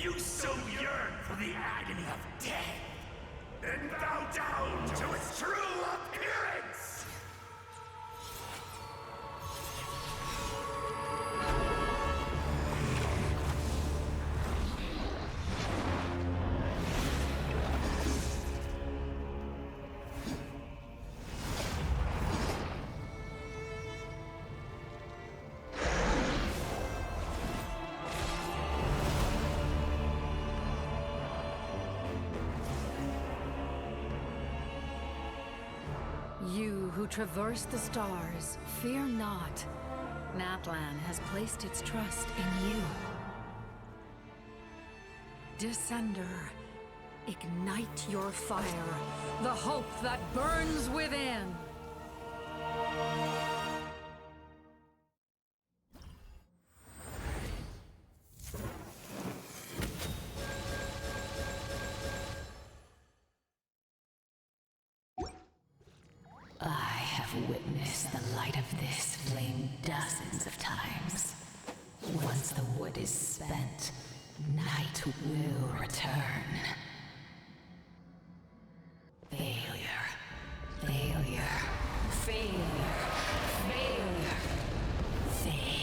you so yearn for the agony of death, then bow down to its true appearance! You who traverse the stars, fear not. Natlan has placed its trust in you. Descender, ignite your fire, the hope that burns within! I have witnessed the light of this flame dozens of times. Once the wood is spent, night will return. Failure. Failure. Failure. Failure. Failure.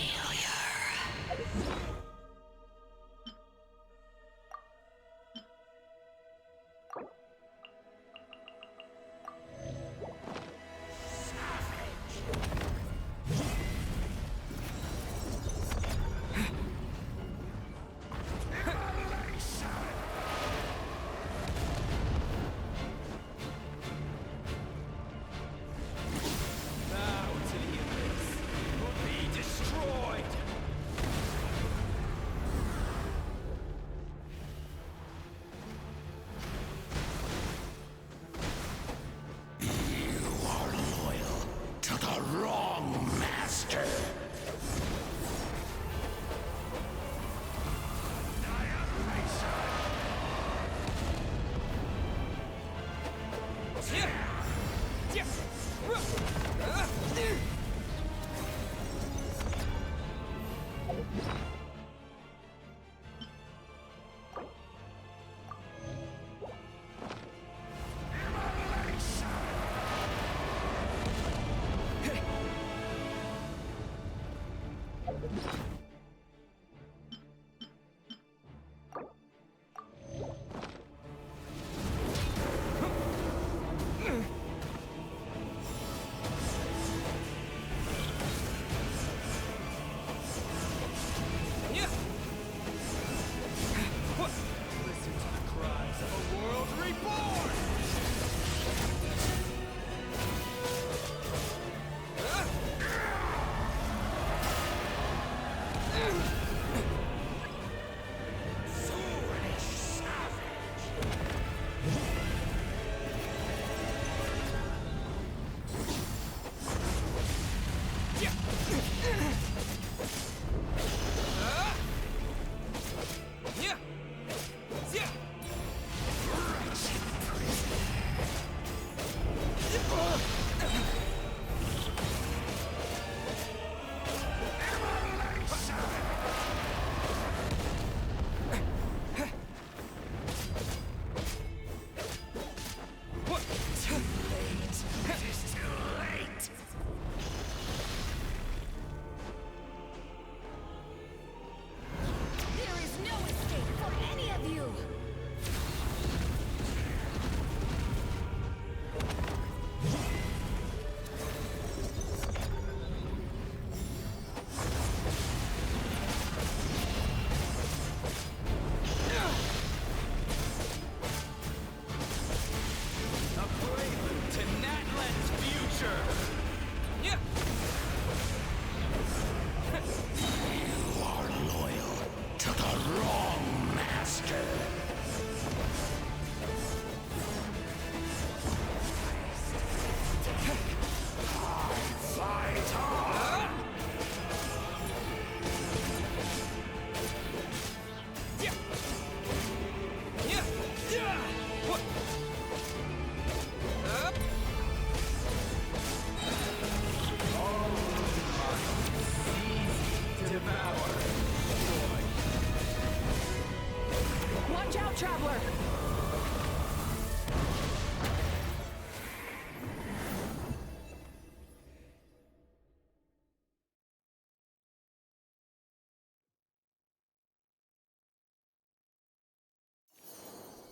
traveler!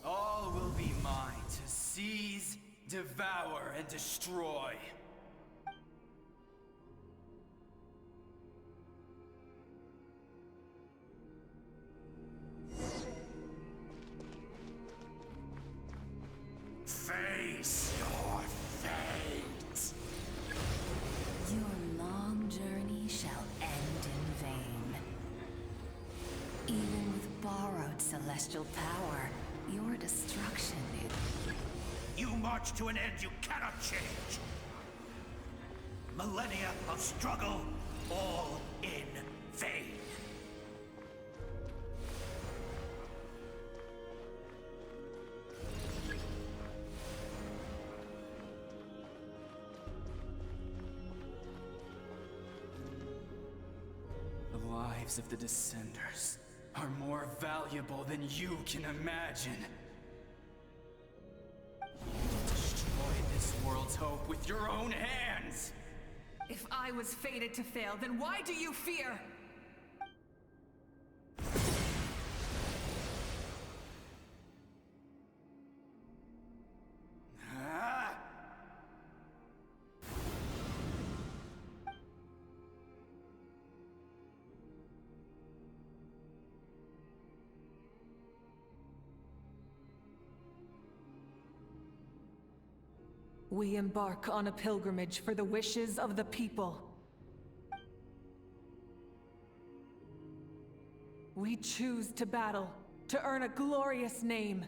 All will be mine to seize, devour, and destroy. Face your fate! Your long journey shall end in vain. Even with borrowed celestial power, your destruction is... You march to an end you cannot change! Millennia of struggle, all in vain! The lives of the Descenders are more valuable than you can imagine. You destroyed this world's hope with your own hands! If I was fated to fail, then why do you fear? Ah! We embark on a pilgrimage for the wishes of the people. We choose to battle, to earn a glorious name.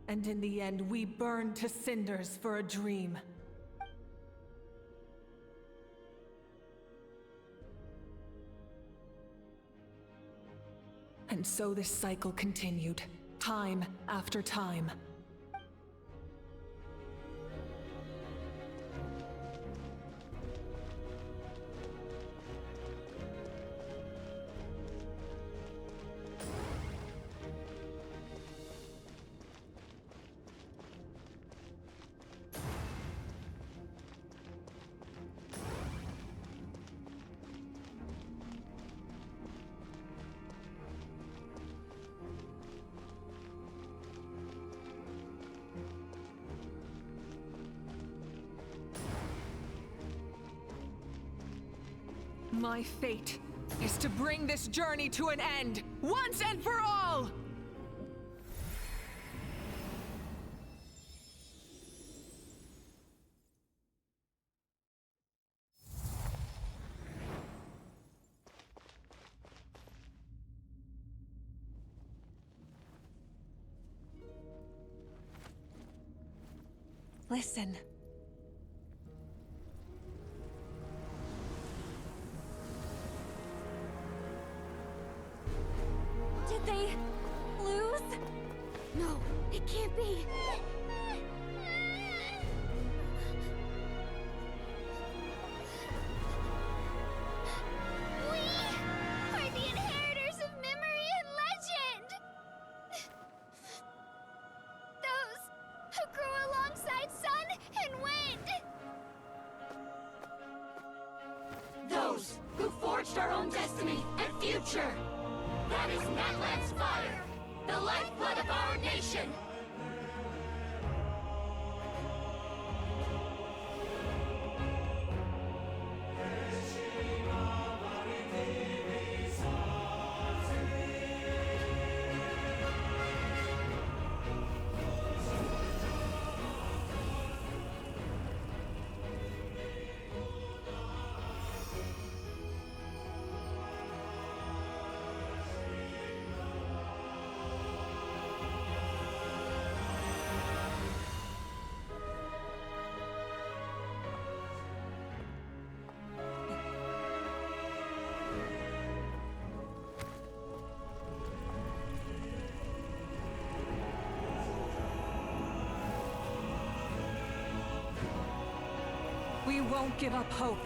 And in the end, we burn to cinders for a dream. And so this cycle continued, time after time. My fate is to bring this journey to an end, once and for all! Listen. Did they lose? No, it can't be. We are the inheritors of memory and legend. Those who grew alongside sun and wind. Those who forged our own destiny and future. That is Natlan's fire, the lifeblood of our nation! We won't give up hope.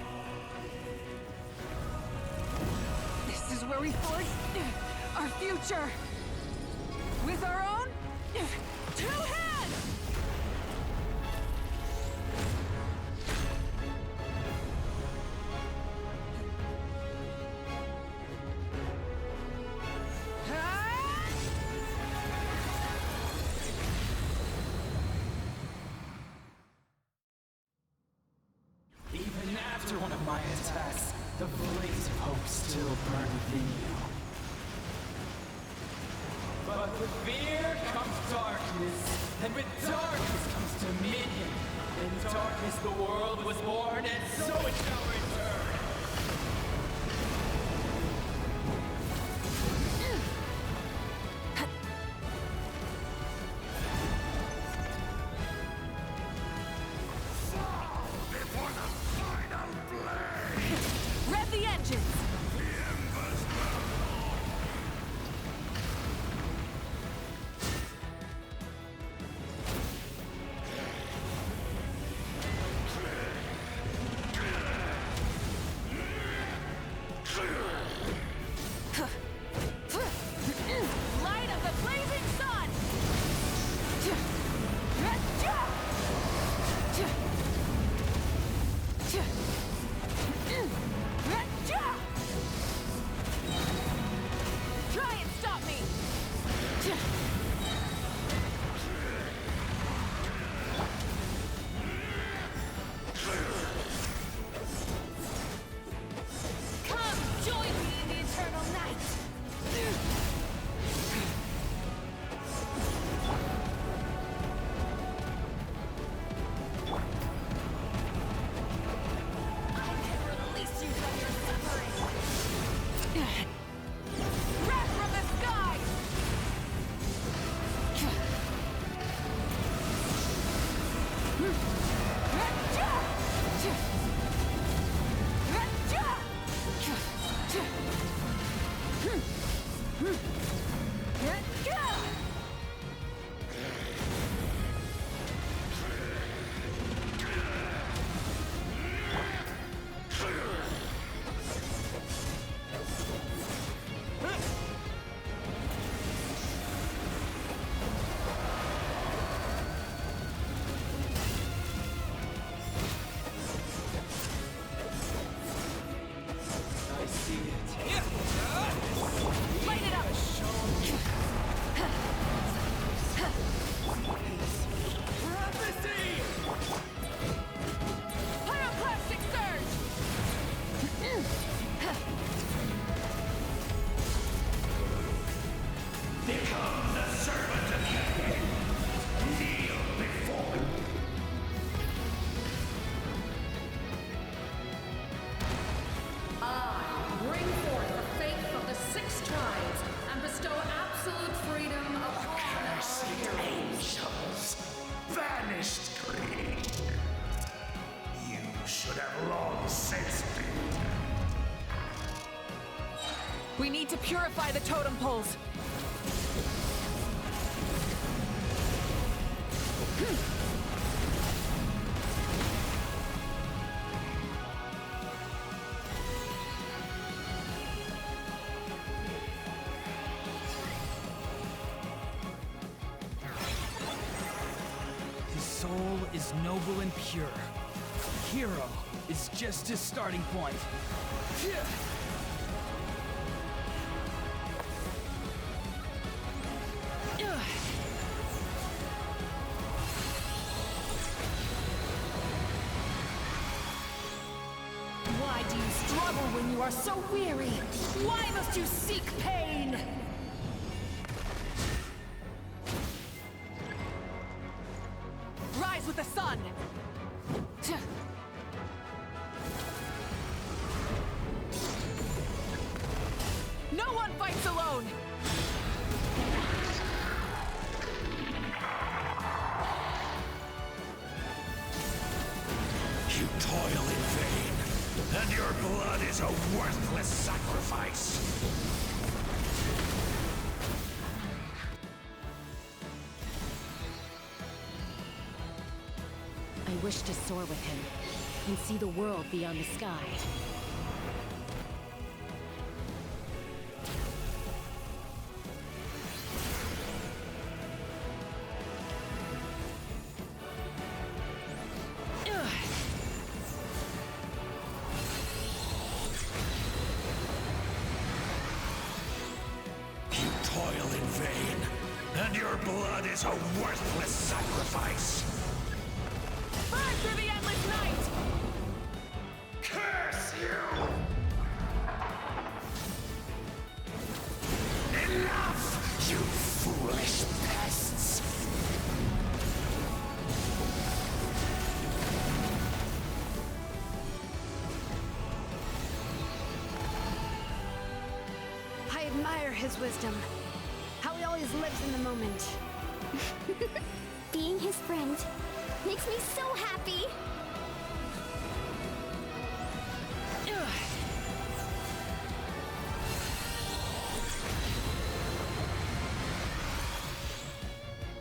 where we forge our future with our own 2 hands! Even after one of my attacks, the blaze of hope still burned within you. But with fear comes darkness, and with darkness comes dominion. In darkness the world was born, and so it shall return. Before the final blade! Rev the engines! The embers burn on! Light of the blazing sun! Try and stop me! Come, join me in the eternal night! I can release you from your suffering! Wrath from the sky! I see it. Light it up! Prophecy! Pyroclastic surge! Become the servant of Yahweh! Kneel before me! Bring forth the faith of the 6 tribes and bestow absolute freedom upon Cursed our heroes. angels! Vanished greed! You should have long since been dead. We need to purify the totem poles. His soul is noble and pure. Hero is just his starting point. Why do you struggle when you are so weary? Why must you seek pain? Rise with the sun! No one fights alone! You toil in vain, and your blood is a worthless sacrifice. I wish to soar with him and see the world beyond the sky. blood is a worthless sacrifice! Burn through the endless night! Curse you! Enough, you foolish pests! I admire his wisdom. How he always lives in the moment. Being his friend makes me so happy.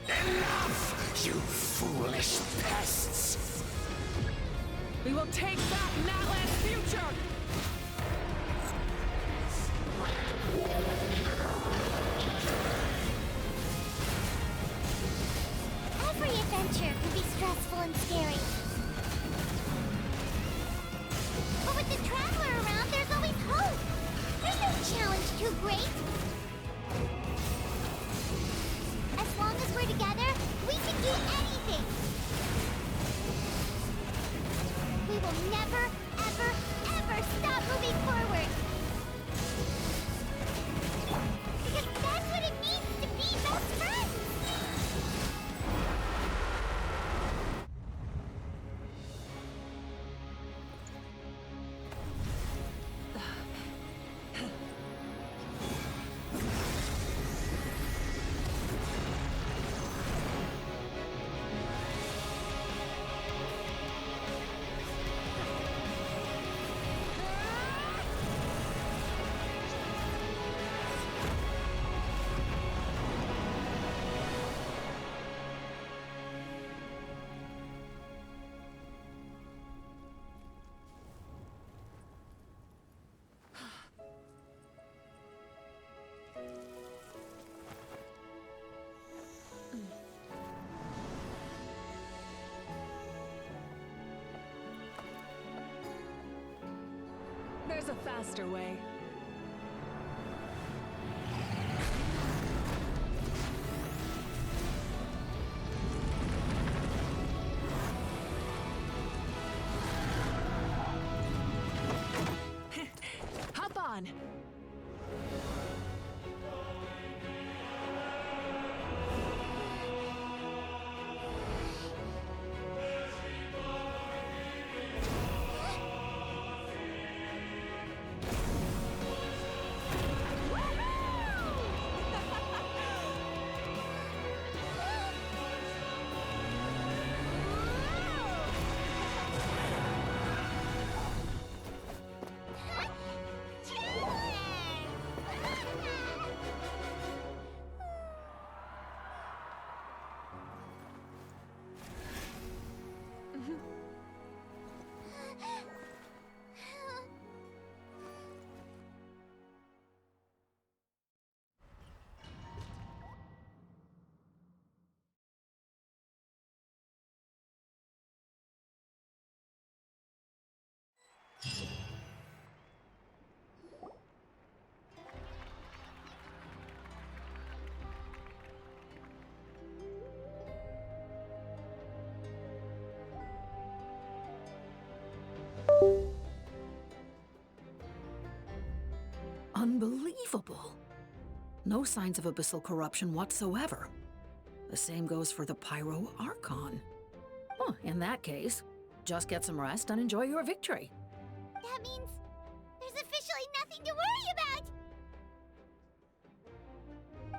Enough, you foolish pests! We will take back Natlan's future! Every adventure can be stressful and scary. But with the Traveler around, there's always hope. There's no challenge too great. As long as we're together, we can do anything. We will never, ever, ever stop moving forward. Because that's what it means to be best friends. There's a faster way. Hop on! Unbelievable. No signs of abyssal corruption whatsoever. The same goes for the Pyro Archon. Huh, in that case, just get some rest and enjoy your victory. That means there's officially nothing to worry about.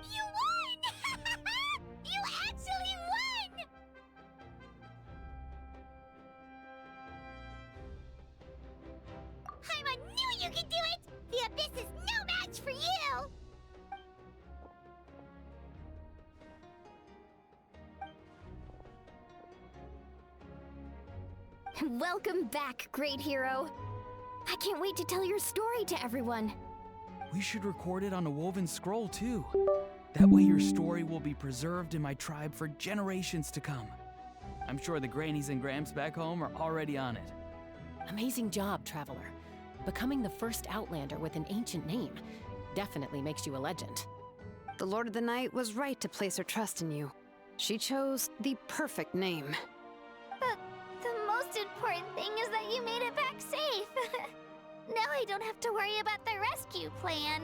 You won! You actually won! Paimon knew you could do it! The Abyss is no match for you! Welcome back, great hero. I can't wait to tell your story to everyone. We should record it on a woven scroll, too. That way your story will be preserved in my tribe for generations to come. I'm sure the grannies and gramps back home are already on it. Amazing job, Traveler. Becoming the first Outlander with an ancient name definitely makes you a legend. The Lord of the Night was right to place her trust in you. She chose the perfect name. But the most important thing is that you made it back safe. Now I don't have to worry about the rescue plan.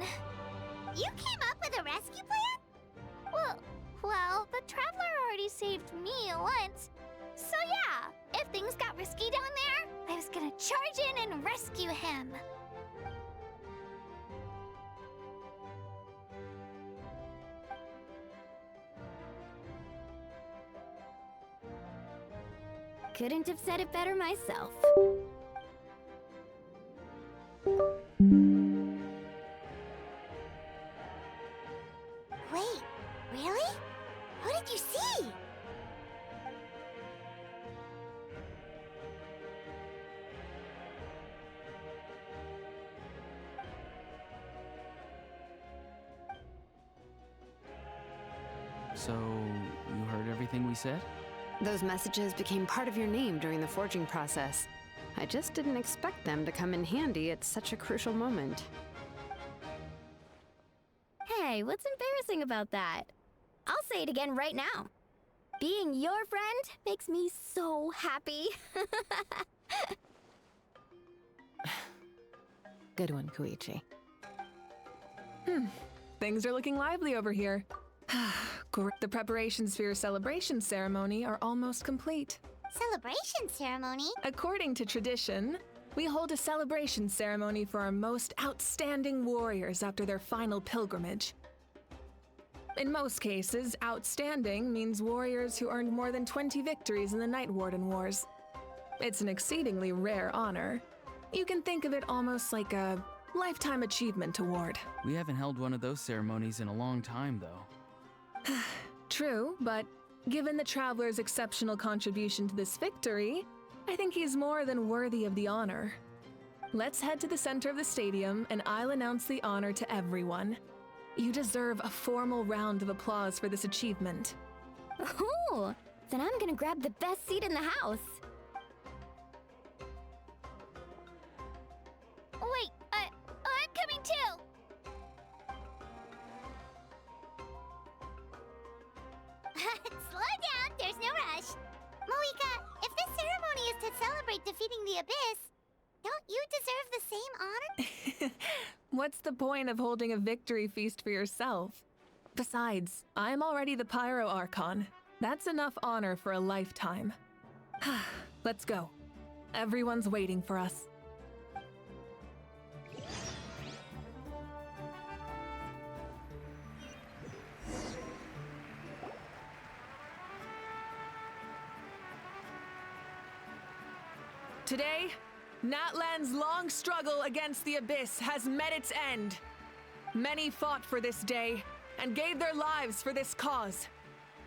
You came up with a rescue plan? Well, the Traveler already saved me once. So yeah, if things got risky down there, I was gonna charge in and rescue him. Couldn't have said it better myself. Wait, really? What did you see? So, you heard everything we said? Those messages became part of your name during the forging process. I just didn't expect them to come in handy at such a crucial moment. Hey, what's embarrassing about that? I'll say it again right now. Being your friend makes me so happy. Good one, Koichi. Things are looking lively over here. The preparations for your celebration ceremony are almost complete. Celebration ceremony? According to tradition, we hold a celebration ceremony for our most outstanding warriors after their final pilgrimage. In most cases, outstanding means warriors who earned more than 20 victories in the Night Warden Wars. It's an exceedingly rare honor. You can think of it almost like a lifetime achievement award. We haven't held one of those ceremonies in a long time, though. True, but given the Traveler's exceptional contribution to this victory, I think he's more than worthy of the honor. Let's head to the center of the stadium and I'll announce the honor to everyone. You deserve a formal round of applause for this achievement. Ooh, then I'm gonna grab the best seat in the house. Wait, I'm coming too! Slow down, there's no rush. Mavuika, if this ceremony is to celebrate defeating the Abyss, don't you deserve the same honor? What's the point of holding a victory feast for yourself? Besides, I'm already the Pyro Archon. That's enough honor for a lifetime. Let's go. Everyone's waiting for us. Today, Natlan's long struggle against the Abyss has met its end. Many fought for this day and gave their lives for this cause.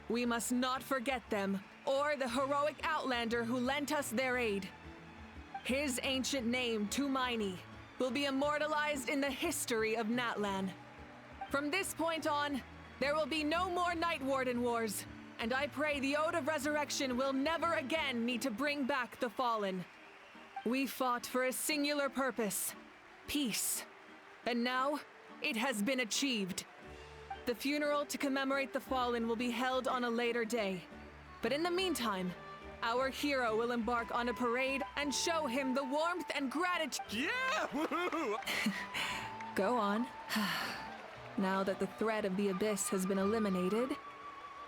We must not forget them or the heroic Outlander who lent us their aid. His ancient name, Tumaini, will be immortalized in the history of Natlan. From this point on, there will be no more Night Warden Wars, and I pray the Ode of Resurrection will never again need to bring back the Fallen. We fought for a singular purpose, peace. And now, it has been achieved. The funeral to commemorate the Fallen will be held on a later day. But in the meantime, our hero will embark on a parade and show him the warmth and gratitude. Yeah! Woohoo! Go on. Now that the threat of the Abyss has been eliminated,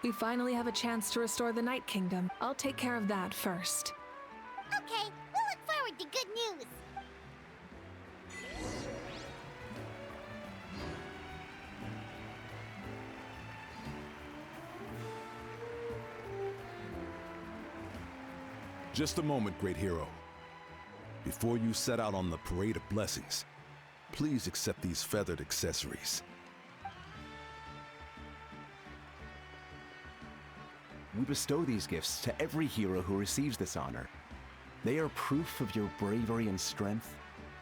we finally have a chance to restore the Night Kingdom. I'll take care of that first. Okay, we'll look forward to good news. Just a moment, great hero. Before you set out on the Parade of Blessings, please accept these feathered accessories. We bestow these gifts to every hero who receives this honor. They are proof of your bravery and strength,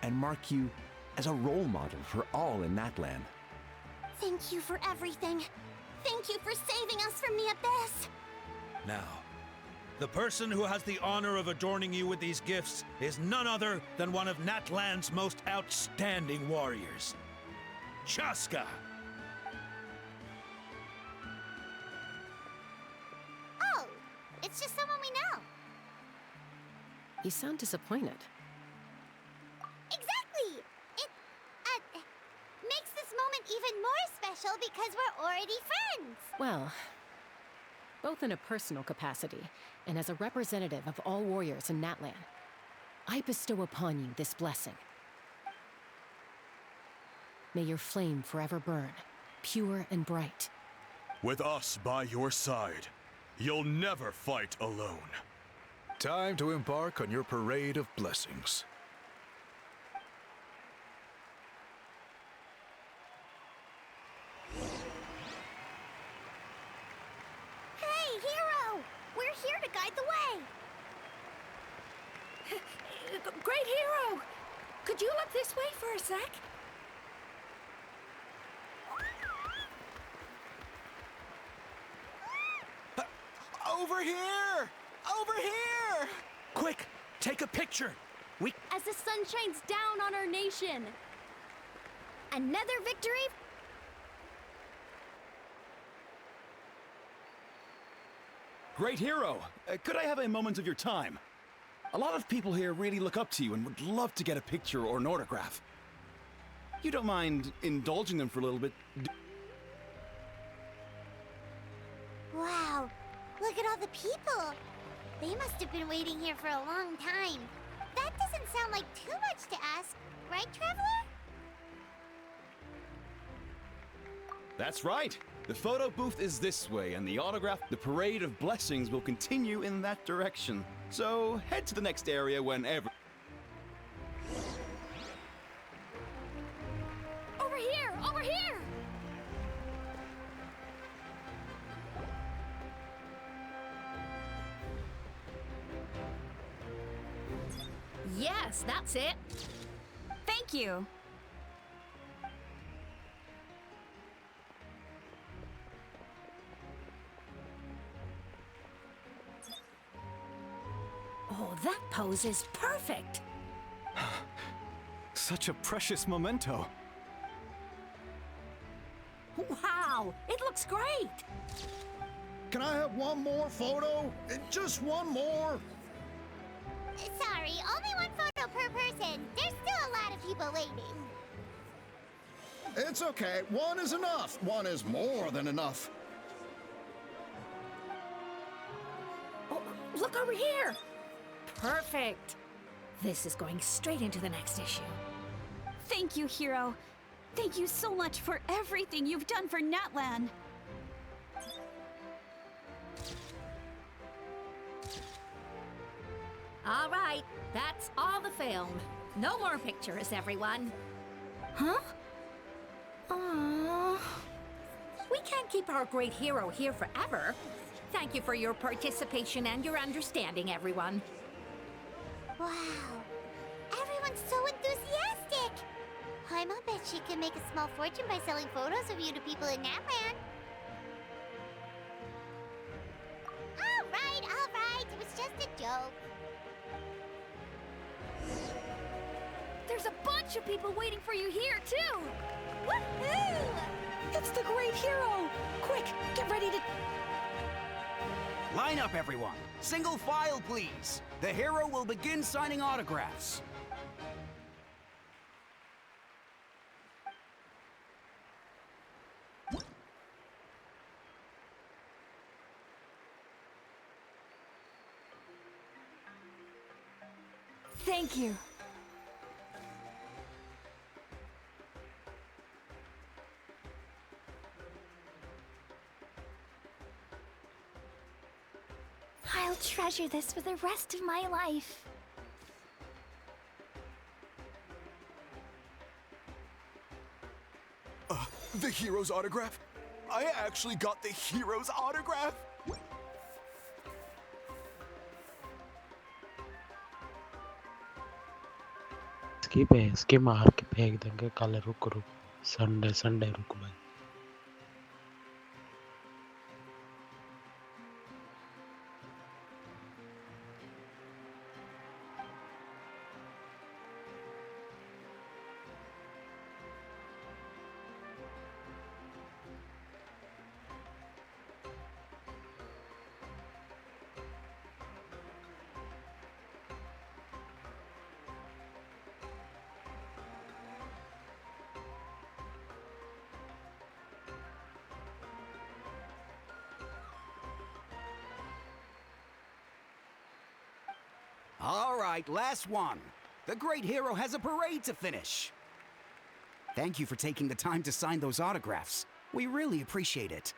and mark you as a role model for all in Natlan. Thank you for everything. Thank you for saving us from the Abyss. Now, the person who has the honor of adorning you with these gifts is none other than one of Natlan's most outstanding warriors, Chaska. You sound disappointed. Exactly! It, makes this moment even more special because we're already friends! Well, both in a personal capacity and as a representative of all warriors in Natlan, I bestow upon you this blessing. May your flame forever burn, pure and bright. With us by your side, you'll never fight alone. Time to embark on your parade of blessings. Hey, Hero! We're here to guide the way! Great Hero! Could you look this way for a sec? Over here! Over here! Quick, take a picture. As the sun shines down on our nation! Another victory? Great Hero, could I have a moment of your time? A lot of people here really look up to you and would love to get a picture or an autograph. You don't mind indulging them for a little bit? Wow, look at all the people! They must have been waiting here for a long time. That doesn't sound like too much to ask, right, Traveler? That's right. The photo booth is this way, and the parade of blessings will continue in that direction. So head to the next area whenever. Over here! Over here! Yes, that's it. Thank you! Oh, that pose is perfect. Such a precious memento. Wow, it looks great. Can I have one more photo? Just one more? Sorry, only one photo per person. There's still a lot of people waiting. It's okay. One is enough. One is more than enough. Oh, look over here. Perfect. This is going straight into the next issue. Thank you, Hero. Thank you so much for everything you've done for Natlan. All right, that's all the film. No more pictures, everyone. Huh? Aww. We can't keep our great hero here forever. Thank you for your participation and your understanding, everyone. Wow. Everyone's so enthusiastic. Paimon bet she can make a small fortune by selling photos of you to people in Natlan. All right. It was just a joke. There's a bunch of people waiting for you here, too. Woohoo! It's the great hero! Quick, get ready to... Line up, everyone. Single file, please. The hero will begin signing autographs. Thank you. I'll treasure this for the rest of my life. The hero's autograph? I actually got the hero's autograph? Skip mark peg the color ruk Sunday ruk bhai. All right, last one. The great hero has a parade to finish. Thank you for taking the time to sign those autographs. We really appreciate it.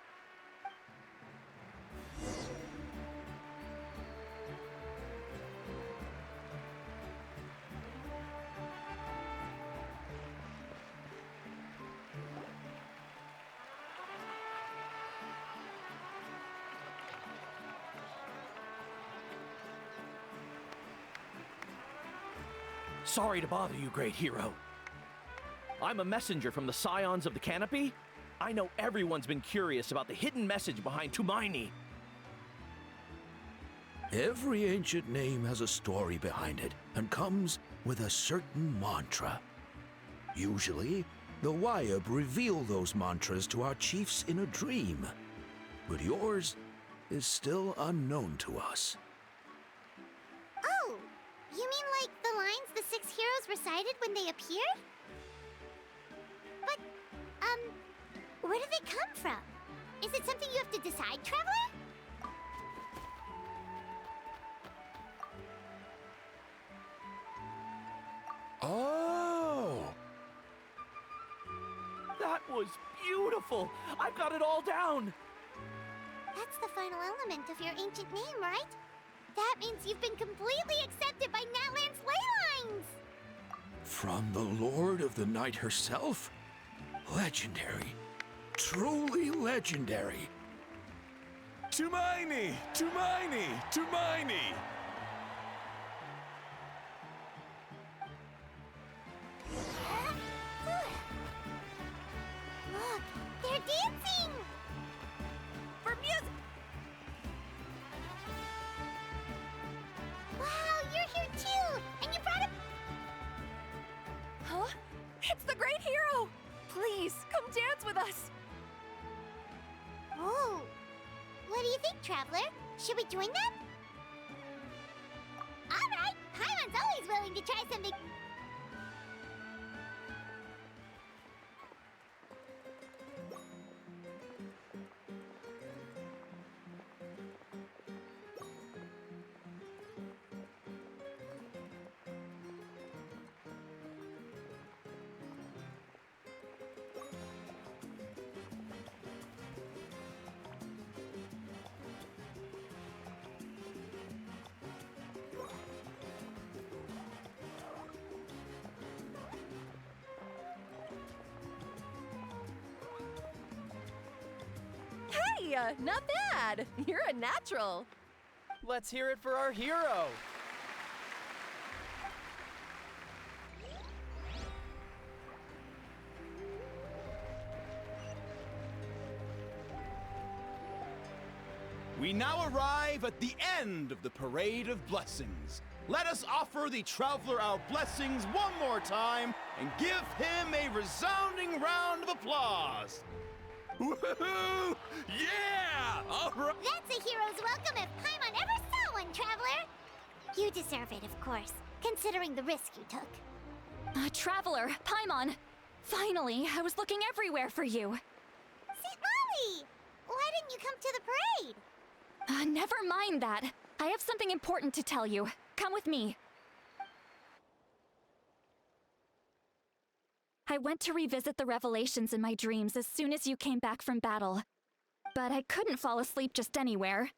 Sorry to bother you, great hero. I'm a messenger from the Scions of the Canopy. I know everyone's been curious about the hidden message behind Tumaini. Every ancient name has a story behind it and comes with a certain mantra. Usually, the Wayab reveal those mantras to our chiefs in a dream. But yours is still unknown to us. Oh, you mean like the lines the 6 heroes recited when they appeared? But, where do they come from? Is it something you have to decide, Traveler? Oh! That was beautiful! I've got it all down! That's the final element of your ancient name, right? That means you've been completely accepted by Natlan's ley lines! From the Lord of the Night herself? Legendary. Truly legendary. Tumaini! Tumaini! Tumaini! Look, they're dancing! For music! Wow, you're here too! And you brought a... Huh? It's the great hero! Please, come dance with us! Oh! What do you think, Traveler? Should we join them? Alright! Paimon's always willing to try something... Hey, not bad! You're a natural! Let's hear it for our hero. We now arrive at the end of the Parade of Blessings. Let us offer the Traveler our blessings one more time and give him a resounding round of applause. Woohoo! Yeah! All right! That's a hero's welcome if Paimon ever saw one, Traveler! You deserve it, of course, considering the risk you took. Traveler, Paimon! Finally, I was looking everywhere for you. St. Molly! Why didn't you come to the parade? Never mind that. I have something important to tell you. Come with me. I went to revisit the revelations in my dreams as soon as you came back from battle. But I couldn't fall asleep just anywhere.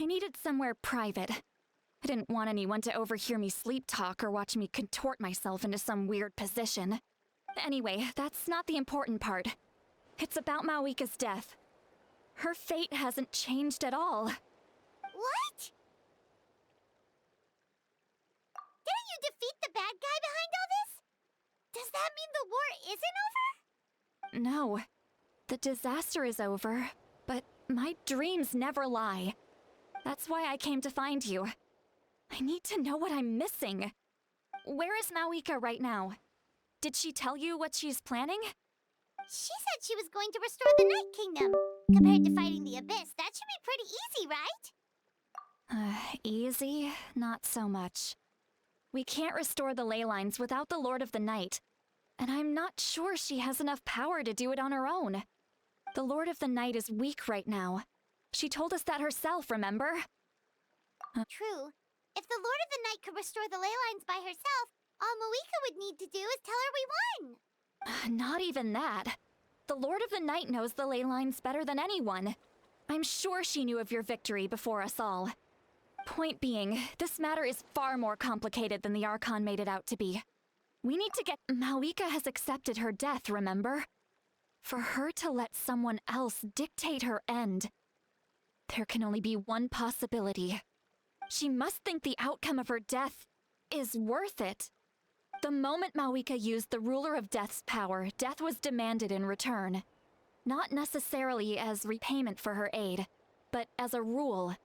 I needed somewhere private. I didn't want anyone to overhear me sleep talk or watch me contort myself into some weird position. Anyway, that's not the important part. It's about Mavuika's death. Her fate hasn't changed at all. What? Didn't you defeat the bad guy behind all this? Does that mean the war isn't over? No. The disaster is over, but my dreams never lie. That's why I came to find you. I need to know what I'm missing. Where is Mavuika right now? Did she tell you what she's planning? She said she was going to restore the Night Kingdom. Compared to fighting the Abyss, that should be pretty easy, right? Easy? Not so much. We can't restore the ley lines without the Lord of the Night. And I'm not sure she has enough power to do it on her own. The Lord of the Night is weak right now. She told us that herself, remember? True. If the Lord of the Night could restore the ley lines by herself, all Mavuika would need to do is tell her we won. Not even that. The Lord of the Night knows the ley lines better than anyone. I'm sure she knew of your victory before us all. Point being, this matter is far more complicated than the Archon made it out to be. We need to get... Mavuika has accepted her death, remember? For her to let someone else dictate her end, there can only be one possibility. She must think the outcome of her death is worth it. The moment Mavuika used the Ruler of Death's power, death was demanded in return. Not necessarily as repayment for her aid, but as a rule.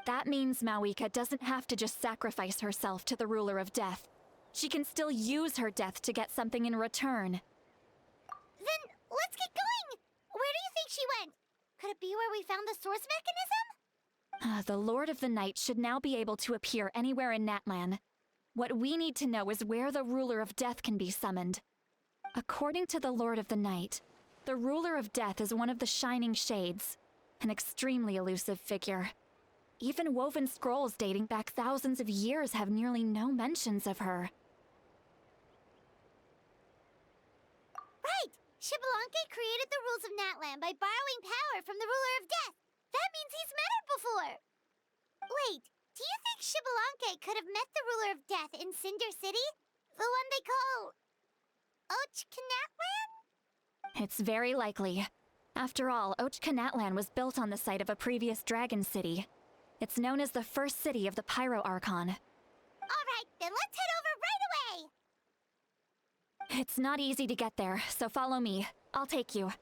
That means Mavuika doesn't have to just sacrifice herself to the Ruler of Death. She can still use her death to get something in return. Then let's get going! Where do you think she went? Could it be where we found the source mechanism? The Lord of the Night should now be able to appear anywhere in Natlan. What we need to know is where the Ruler of Death can be summoned. According to the Lord of the Night, the Ruler of Death is one of the Shining Shades, an extremely elusive figure. Even woven scrolls dating back thousands of years have nearly no mentions of her. Right! Xbalanque created the rules of Natlan by borrowing power from the Ruler of Death. That means he's met her before! Wait, do you think Xbalanque could have met the Ruler of Death in Cinder City? The one they call... Natlan? It's very likely. After all, Natlan was built on the site of a previous dragon city. It's known as the first city of the Pyro Archon. Alright, then let's head over right away! It's not easy to get there, so follow me. I'll take you.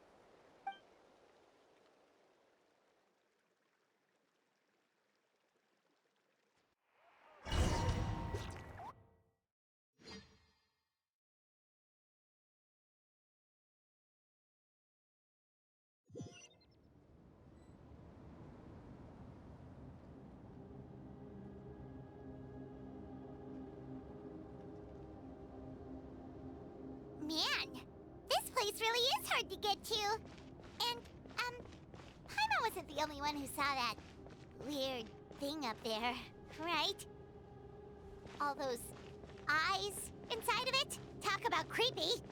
Man, this place really is hard to get to. And, Paimon wasn't the only one who saw that weird thing up there, right? All those eyes inside of it? Talk about creepy.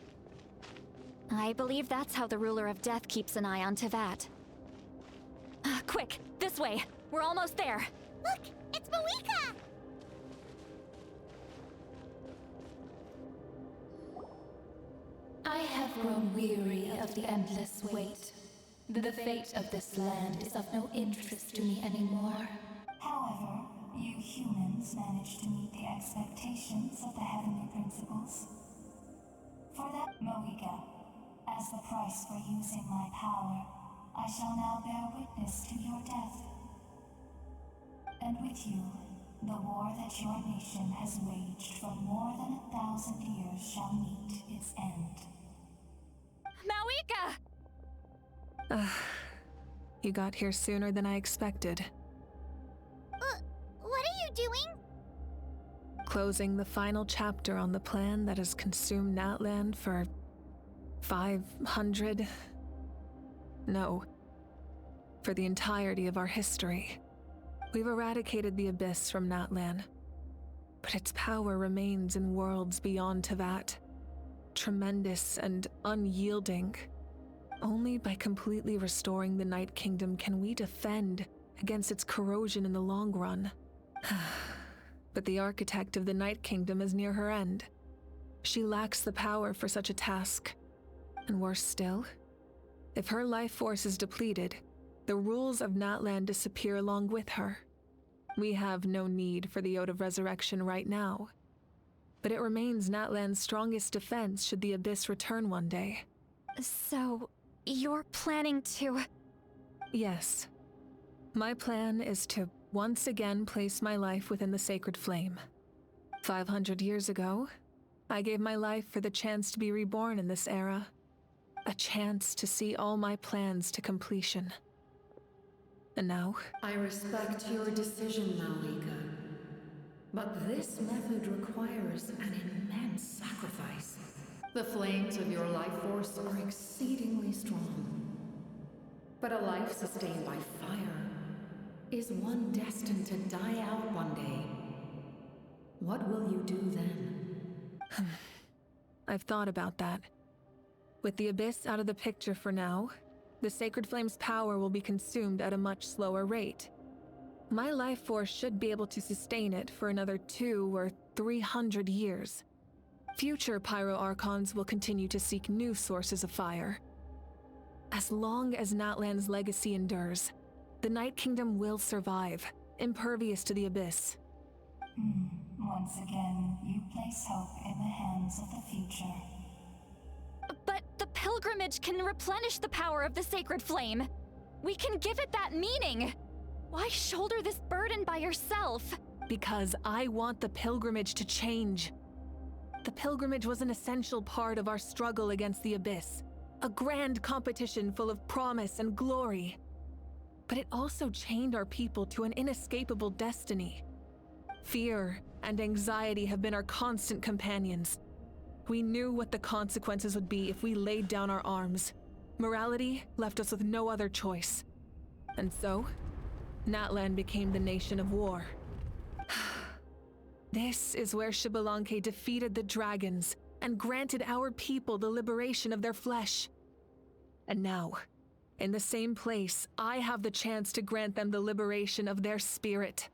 I believe that's how the Ruler of Death keeps an eye on Teyvat. Quick, this way! We're almost there! Look, it's Mavuika! I have grown weary of the endless wait. The fate of this land is of no interest to me anymore. However, you humans managed to meet the expectations of the heavenly principles. For that, Mavuika, as the price for using my power, I shall now bear witness to your death. And with you, the war that your nation has waged for more than 1,000 years shall meet its end. Mavuika! You got here sooner than I expected. What are you doing? Closing the final chapter on the plan that has consumed Natlan for 500... No. For the entirety of our history. We've eradicated the Abyss from Natlan. But its power remains in worlds beyond Teyvat. Tremendous and unyielding. Only by completely restoring the Night Kingdom can we defend against its corrosion in the long run. But the architect of the Night Kingdom is near her end. She lacks the power for such a task. And worse still, if her life force is depleted, the rules of Natlan disappear along with her. We have no need for the Ode of Resurrection right now. But it remains Natlan's strongest defense should the Abyss return one day. So, you're planning to... Yes. My plan is to once again place my life within the sacred flame. 500 years ago, I gave my life for the chance to be reborn in this era. A chance to see all my plans to completion. And now... I respect your decision, Mavuika. But this method requires an immense sacrifice. The flames of your life force are exceedingly strong. But a life sustained by fire is one destined to die out one day, What will you do then? I've thought about that. With the Abyss out of the picture for now, the Sacred Flame's power will be consumed at a much slower rate. My life force should be able to sustain it for another 200 or 300 years. Future Pyro Archons will continue to seek new sources of fire. As long as Natlan's legacy endures, the Night Kingdom will survive, impervious to the Abyss. Once again, you place hope in the hands of the future. But the pilgrimage can replenish the power of the Sacred Flame. We can give it that meaning. Why shoulder this burden by yourself? Because I want the pilgrimage to change. The pilgrimage was an essential part of our struggle against the Abyss, a grand competition full of promise and glory. But it also chained our people to an inescapable destiny. Fear and anxiety have been our constant companions. We knew what the consequences would be if we laid down our arms. Morality left us with no other choice. And so, Natlan became the nation of war. This is where Xbalanque defeated the dragons and granted our people the liberation of their flesh. And now, in the same place, I have the chance to grant them the liberation of their spirit.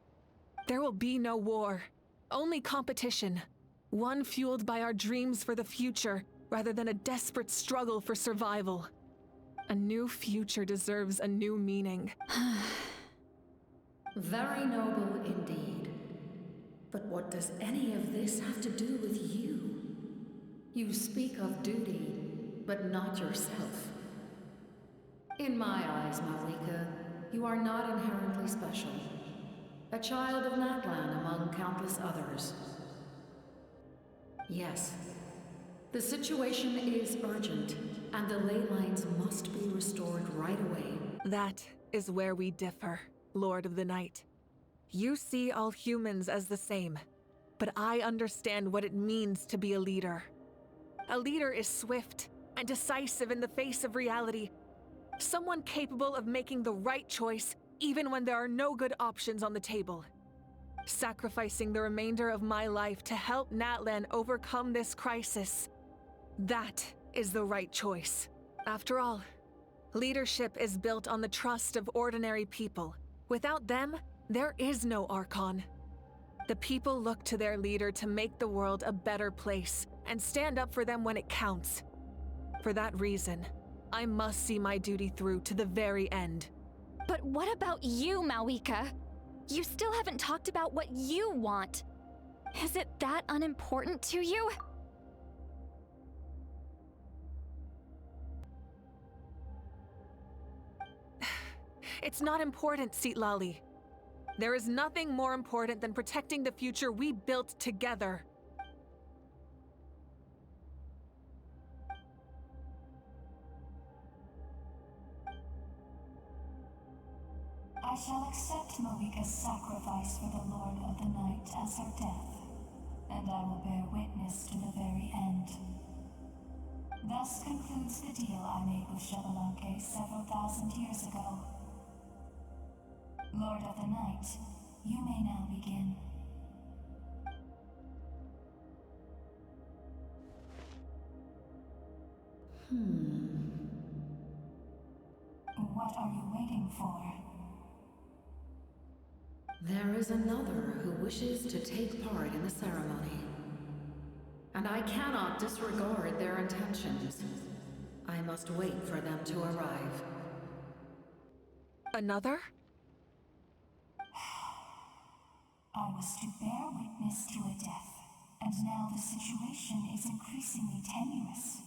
There will be no war, only competition. One fueled by our dreams for the future, rather than a desperate struggle for survival. A new future deserves a new meaning. Very noble indeed. But what does any of this have to do with you? You speak of duty, but not yourself. In my eyes, Mavuika, you are not inherently special. A child of Natlan among countless others. Yes, the situation is urgent, and the ley lines must be restored right away. That is where we differ, Lord of the Night. You see all humans as the same, but I understand what it means to be a leader. A leader is swift and decisive in the face of reality. Someone capable of making the right choice even when there are no good options on the table. Sacrificing the remainder of my life to help Natlan overcome this crisis. That is the right choice. After all, leadership is built on the trust of ordinary people. Without them, there is no Archon. The people look to their leader to make the world a better place and stand up for them when it counts. For that reason, I must see my duty through to the very end. But what about you, Mavuika? You still haven't talked about what you want. Is it that unimportant to you? It's not important, Citlali. There is nothing more important than protecting the future we built together. I shall accept Mavuika's sacrifice for the Lord of the Night as her death, and I will bear witness to the very end. Thus concludes the deal I made with Xbalanque several thousand years ago. Lord of the Night, you may now begin. What are you waiting for? There is another who wishes to take part in the ceremony. And I cannot disregard their intentions. I must wait for them to arrive. Another? I was to bear witness to a death, and now the situation is increasingly tenuous.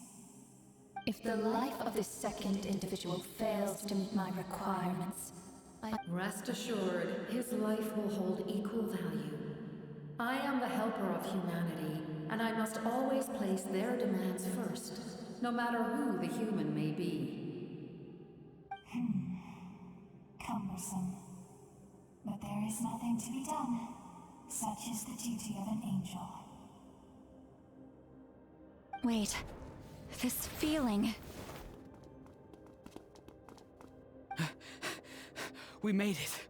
If the life of this second individual fails to meet my requirements, Rest assured, his life will hold equal value. I am the helper of humanity, and I must always place their demands first, no matter who the human may be. Cumbersome. But there is nothing to be done. Such is the duty of an angel. wait, this feeling. We made it.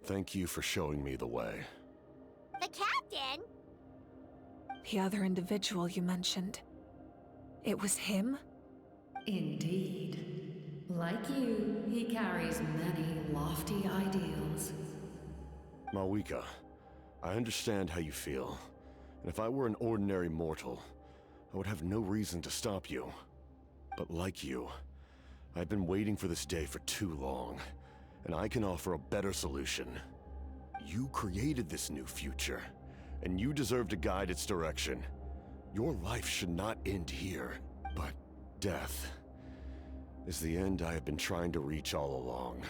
Thank you for showing me the way. The captain? The other individual you mentioned. It was him? Indeed. Like you, he carries many lofty ideals. Mavuika, I understand how you feel. And if I were an ordinary mortal, I would have no reason to stop you. But like you, I've been waiting for this day for too long, and I can offer a better solution. You created this new future, and you deserve to guide its direction. Your life should not end here, but death is the end I have been trying to reach all along.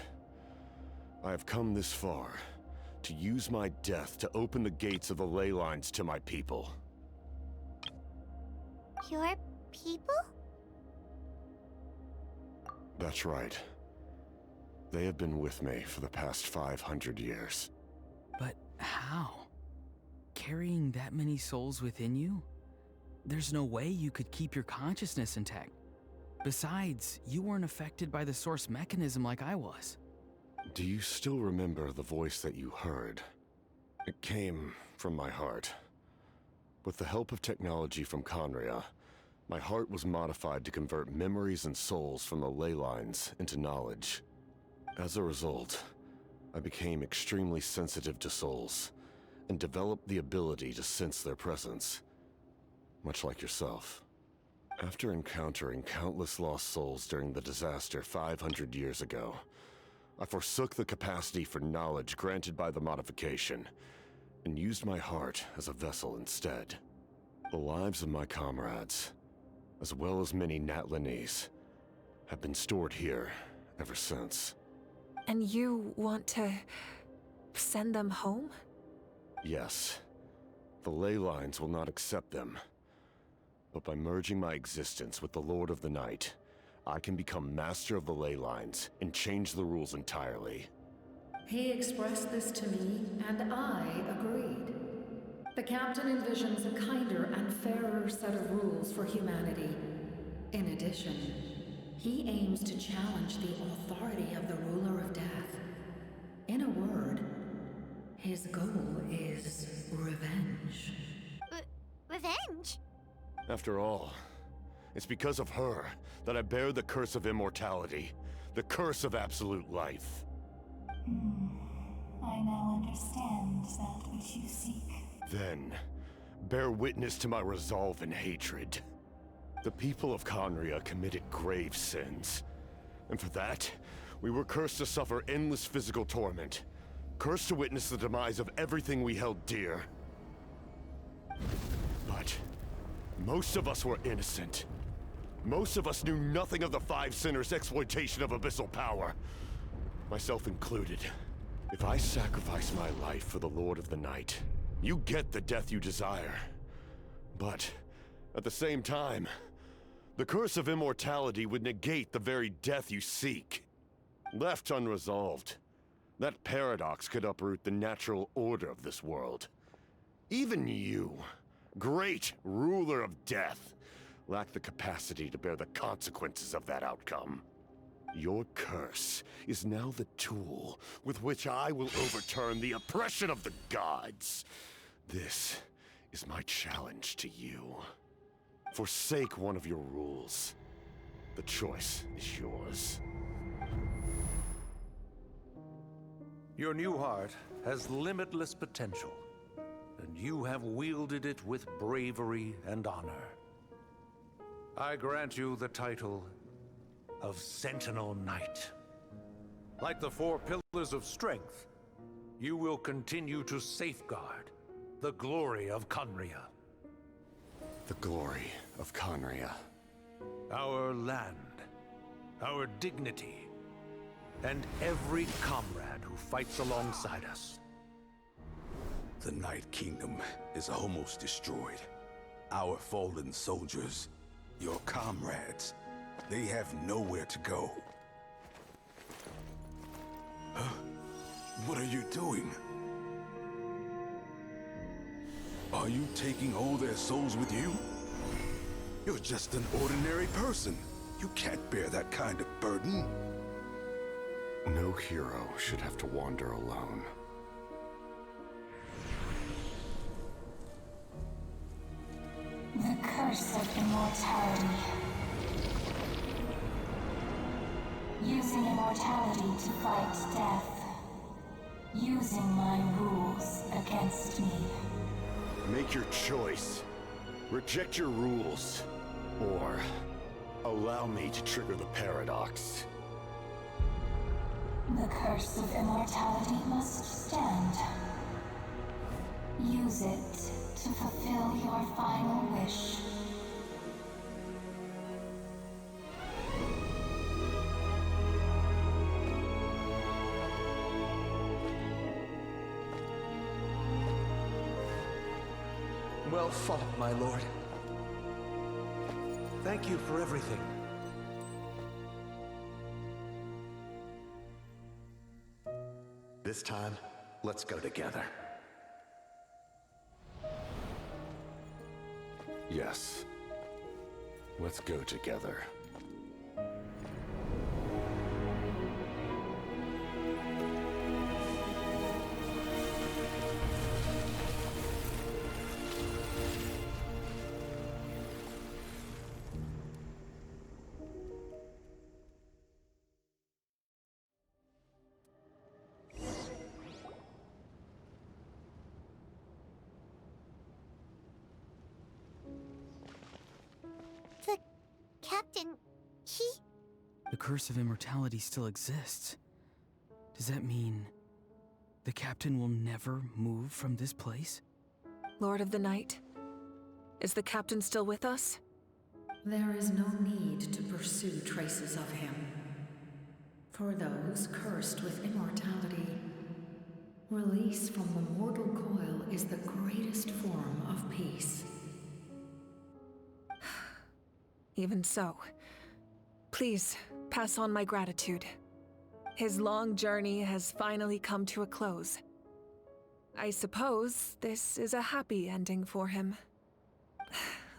I have come this far to use my death to open the gates of the ley lines to my people. Your people? That's right. They have been with me for the past 500 years. But how? Carrying that many souls within you? There's no way you could keep your consciousness intact. Besides, you weren't affected by the source mechanism like I was. Do you still remember the voice that you heard? It came from my heart. With the help of technology from Khaenri'ah, my heart was modified to convert memories and souls from the ley lines into knowledge. As a result, I became extremely sensitive to souls, and developed the ability to sense their presence, much like yourself. After encountering countless lost souls during the disaster 500 years ago, I forsook the capacity for knowledge granted by the modification, and used my heart as a vessel instead. The lives of my comrades, as well as many Natlanese, have been stored here ever since. And you want to send them home? Yes. The ley lines will not accept them. But by merging my existence with the Lord of the Night, I can become master of the ley lines and change the rules entirely. He expressed this to me, and I agreed. The captain envisions a kinder and fairer set of rules for humanity. In addition, he aims to challenge the authority of the ruler of death. In a word, his goal is revenge. Revenge? After all, it's because of her that I bear the curse of immortality, the curse of absolute life. I now understand that which you seek. Then, bear witness to my resolve and hatred. The people of Khaenri'ah committed grave sins, and for that, we were cursed to suffer endless physical torment, cursed to witness the demise of everything we held dear. But most of us were innocent. Most of us knew nothing of the Five Sinners' exploitation of abyssal power, myself included. If I sacrifice my life for the Lord of the Night, you get the death you desire. But at the same time, the curse of immortality would negate the very death you seek. Left unresolved, that paradox could uproot the natural order of this world. Even you, great ruler of death, lack the capacity to bear the consequences of that outcome. Your curse is now the tool with which I will overturn the oppression of the gods. This is my challenge to you. Forsake one of your rules. The choice is yours. Your new heart has limitless potential, and you have wielded it with bravery and honor. I grant you the title of Sentinel Knight. Like the four pillars of strength, you will continue to safeguard the glory of Khaenri'ah. The glory of Khaenri'ah. Our land, our dignity, and every comrade who fights alongside us. The Night Kingdom is almost destroyed. Our fallen soldiers, your comrades, they have nowhere to go. What are you doing? Are you taking all their souls with you? You're just an ordinary person. You can't bear that kind of burden. No hero should have to wander alone. The curse of immortality. Using immortality to fight death. Using my rules against me. Make your choice. Reject your rules. Or allow me to trigger the paradox. The curse of immortality must stand. Use it to fulfill your final wish. Well fought, my lord. Thank you for everything. This time, let's go together. Yes. Let's go together. The captain, he... The curse of immortality still exists. Does that mean the captain will never move from this place? Lord of the Night, is the captain still with us? There is no need to pursue traces of him. For those cursed with immortality, release from the mortal coil is the greatest form of peace. Even so, please pass on my gratitude. His long journey has finally come to a close. I suppose this is a happy ending for him.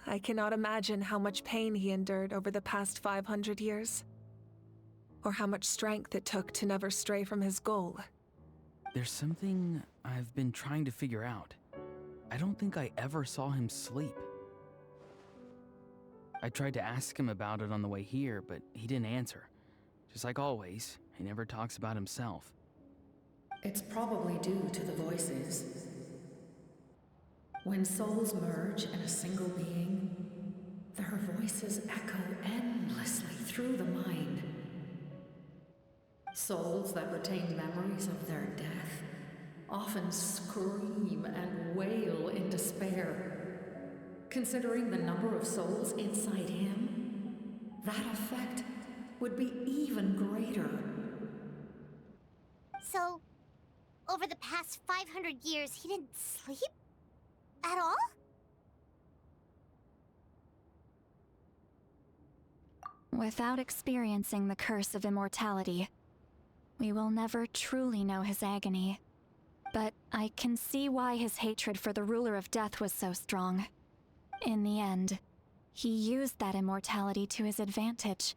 I cannot imagine how much pain he endured over the past 500 years, or how much strength it took to never stray from his goal. There's something I've been trying to figure out. I don't think I ever saw him sleep. I tried to ask him about it on the way here, but he didn't answer. Just like always, he never talks about himself. It's probably due to the voices. When souls merge in a single being, their voices echo endlessly through the mind. Souls that retain memories of their death often scream and wail in despair. Considering the number of souls inside him, that effect would be even greater. So, over the past 500 years, he didn't sleep? At all? Without experiencing the curse of immortality, we will never truly know his agony. But I can see why his hatred for the ruler of death was so strong. In the end, he used that immortality to his advantage,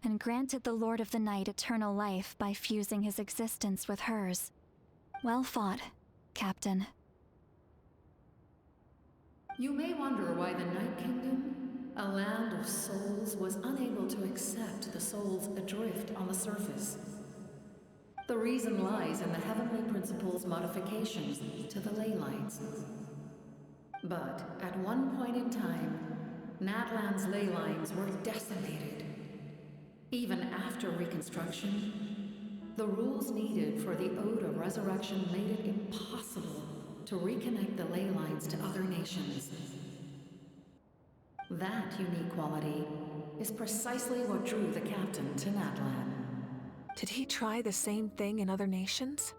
and granted the Lord of the Night eternal life by fusing his existence with hers. Well fought, Captain. You may wonder why the Night Kingdom, a land of souls, was unable to accept the souls adrift on the surface. The reason lies in the Heavenly Principle's modifications to the ley lines. But at one point in time, Natlan's ley lines were decimated. Even after reconstruction, the rules needed for the Ode of Resurrection made it impossible to reconnect the ley lines to other nations. That unique quality is precisely what drew the captain to Natlan. Did he try the same thing in other nations?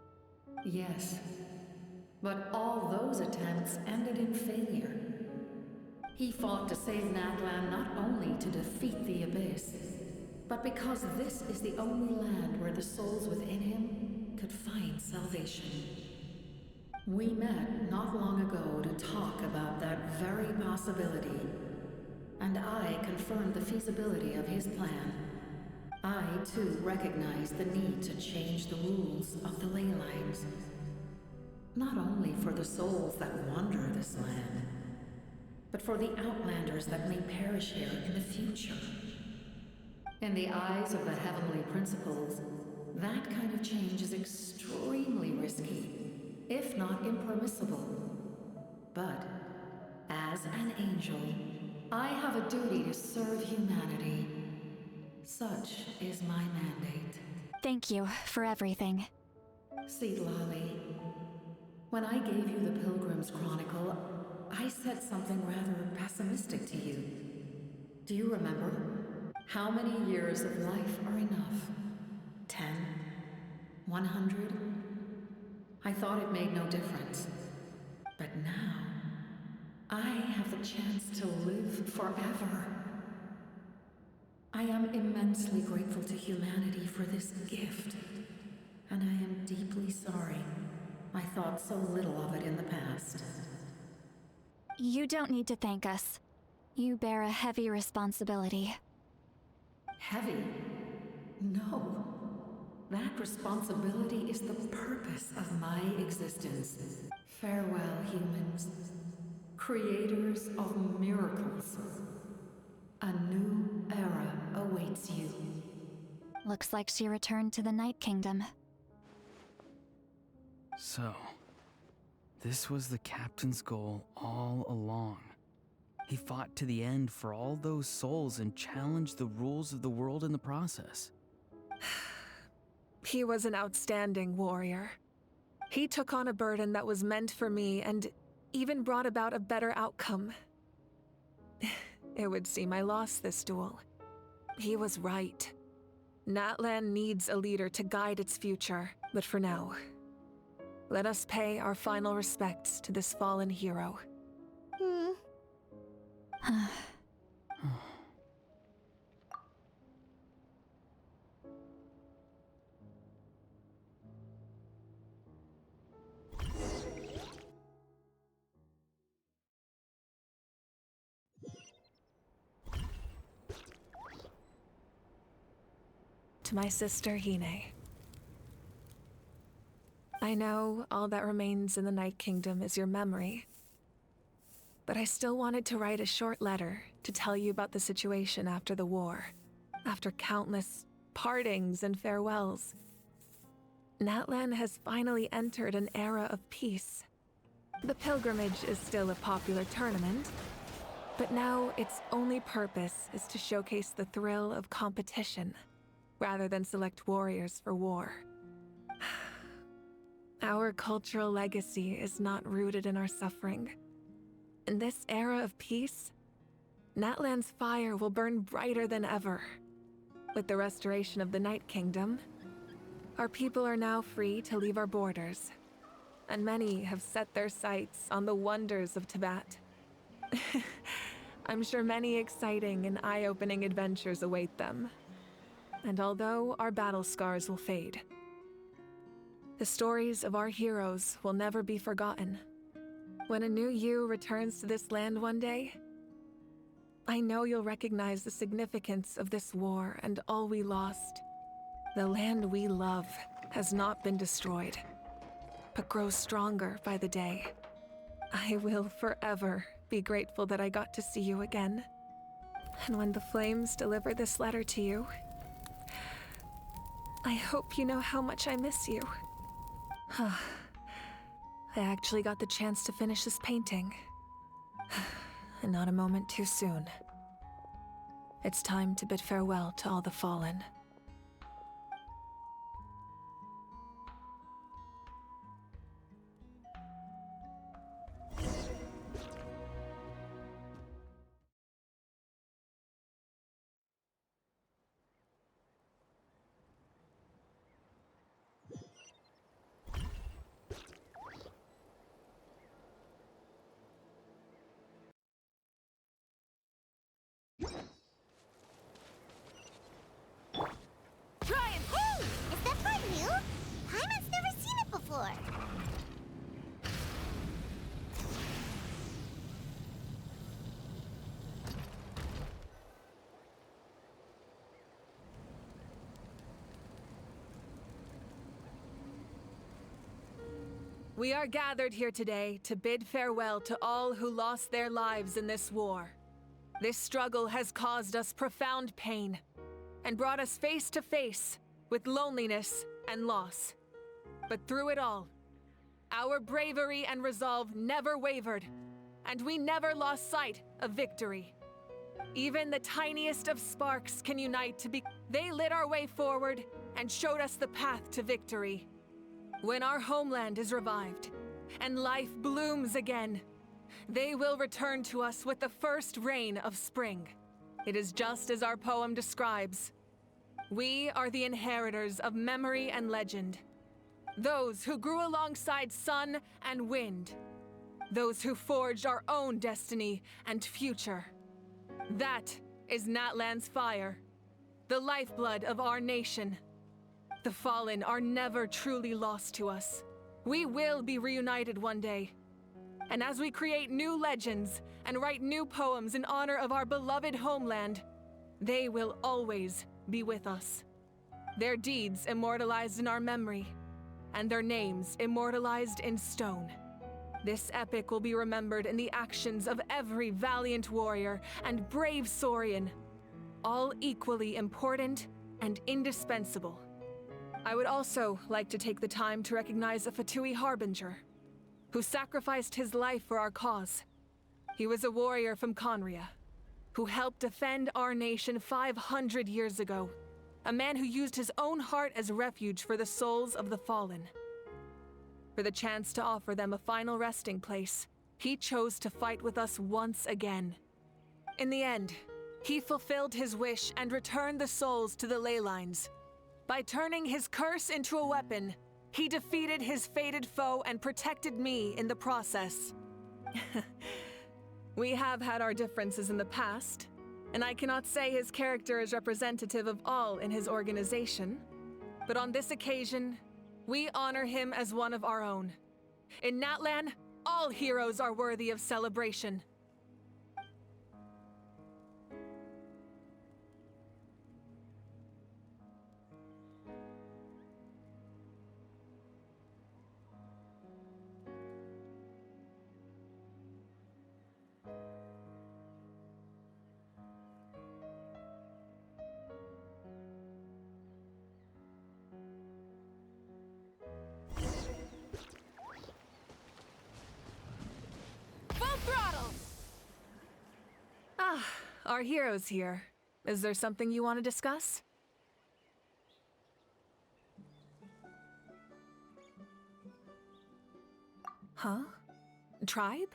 Yes. But all those attempts ended in failure. He fought to save Natlan not only to defeat the Abyss, but because this is the only land where the souls within him could find salvation. We met not long ago to talk about that very possibility, and I confirmed the feasibility of his plan. I, too, recognized the need to change the rules of the ley lines. Not only for the souls that wander this land, but for the outlanders that may perish here in the future. In the eyes of the heavenly principles, that kind of change is extremely risky, if not impermissible. But, as an angel, I have a duty to serve humanity. Such is my mandate. Thank you for everything. See, Lolly, when I gave you the Pilgrim's Chronicle, I said something rather pessimistic to you. Do you remember? How many years of life are enough? 10? 100? I thought it made no difference. But now, I have the chance to live forever. I am immensely grateful to humanity for this gift. And I am deeply sorry I thought so little of it in the past. You don't need to thank us. You bear a heavy responsibility. Heavy? No. That responsibility is the purpose of my existence. Farewell, humans. Creators of miracles. A new era awaits you. Looks like she returned to the Night Kingdom. So, this was the captain's goal all along. He fought to the end for all those souls and challenged the rules of the world in the process. He was an outstanding warrior. He took on a burden that was meant for me and even brought about a better outcome. It would seem I lost this duel. He was right. Natlan needs a leader to guide its future, but for now, let us pay our final respects to this fallen hero. To my sister Hine. I know all that remains in the Night Kingdom is your memory, but I still wanted to write a short letter to tell you about the situation after the war, after countless partings and farewells. Natlan has finally entered an era of peace. The pilgrimage is still a popular tournament, but now its only purpose is to showcase the thrill of competition, rather than select warriors for war. Our cultural legacy is not rooted in our suffering. In this era of peace, Natlan's fire will burn brighter than ever. With the restoration of the Night Kingdom, our people are now free to leave our borders, and many have set their sights on the wonders of Teyvat. I'm sure many exciting and eye-opening adventures await them. And although our battle scars will fade, the stories of our heroes will never be forgotten. When a new you returns to this land one day, I know you'll recognize the significance of this war and all we lost. The land we love has not been destroyed, but grows stronger by the day. I will forever be grateful that I got to see you again. And when the flames deliver this letter to you, I hope you know how much I miss you. I actually got the chance to finish this painting. And not a moment too soon. It's time to bid farewell to all the fallen. We are gathered here today to bid farewell to all who lost their lives in this war. This struggle has caused us profound pain and brought us face to face with loneliness and loss. But through it all, our bravery and resolve never wavered, and we never lost sight of victory. Even the tiniest of sparks can unite to be. They lit our way forward and showed us the path to victory. When our homeland is revived and life blooms again, they will return to us with the first rain of spring. It is just as our poem describes. We are the inheritors of memory and legend. Those who grew alongside sun and wind. Those who forged our own destiny and future. That is Natlan's fire, the lifeblood of our nation. The fallen are never truly lost to us. We will be reunited one day. And as we create new legends and write new poems in honor of our beloved homeland, they will always be with us. Their deeds immortalized in our memory, and their names immortalized in stone. This epic will be remembered in the actions of every valiant warrior and brave Saurian, all equally important and indispensable. I would also like to take the time to recognize a Fatui Harbinger, who sacrificed his life for our cause. He was a warrior from Conria, who helped defend our nation 500 years ago, a man who used his own heart as refuge for the souls of the fallen. For the chance to offer them a final resting place, he chose to fight with us once again. In the end, he fulfilled his wish and returned the souls to the ley lines. By turning his curse into a weapon, he defeated his fated foe and protected me in the process. We have had our differences in the past, and I cannot say his character is representative of all in his organization. But on this occasion, we honor him as one of our own. In Natlan, all heroes are worthy of celebration. Our hero's here. Is there something you want to discuss? Huh? Tribe?